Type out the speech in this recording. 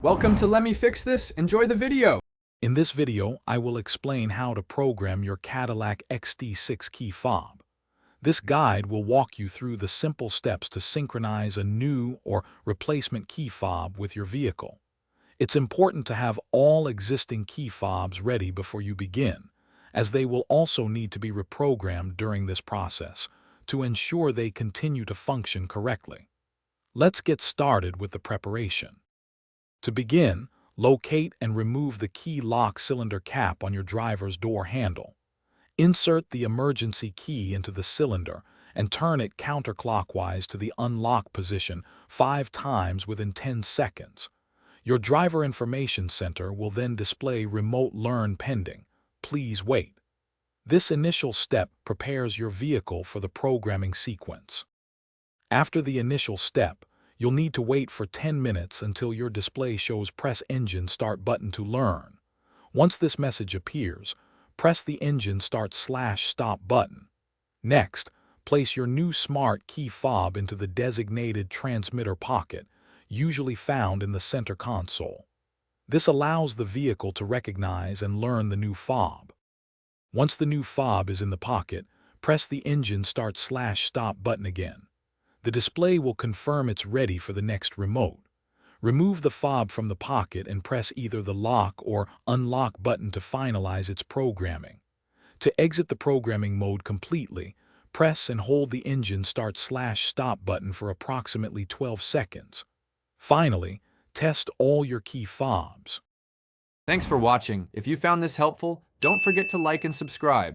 Welcome to Let Me Fix This. Enjoy the video. In this video, I will explain how to program your Cadillac XT6 key fob. This guide will walk you through the simple steps to synchronize a new or replacement key fob with your vehicle. It's important to have all existing key fobs ready before you begin, as they will also need to be reprogrammed during this process to ensure they continue to function correctly. Let's get started with the preparation. To begin, locate and remove the key lock cylinder cap on your driver's door handle. Insert the emergency key into the cylinder and turn it counterclockwise to the unlock position 5 times within 10 seconds. Your driver information center will then display Remote Learn Pending. Please wait. This initial step prepares your vehicle for the programming sequence. After the initial step, you'll need to wait for 10 minutes until your display shows Press Engine Start button to learn. Once this message appears, press the Engine Start/Stop button. Next, place your new smart key fob into the designated transmitter pocket, usually found in the center console. This allows the vehicle to recognize and learn the new fob. Once the new fob is in the pocket, press the Engine Start/Stop button again. The display will confirm it's ready for the next remote. Remove the fob from the pocket and press either the lock or unlock button to finalize its programming. To exit the programming mode completely, press and hold the Engine Start/Stop button for approximately 12 seconds. Finally, test all your key fobs. Thanks for watching. If you found this helpful, don't forget to like and subscribe.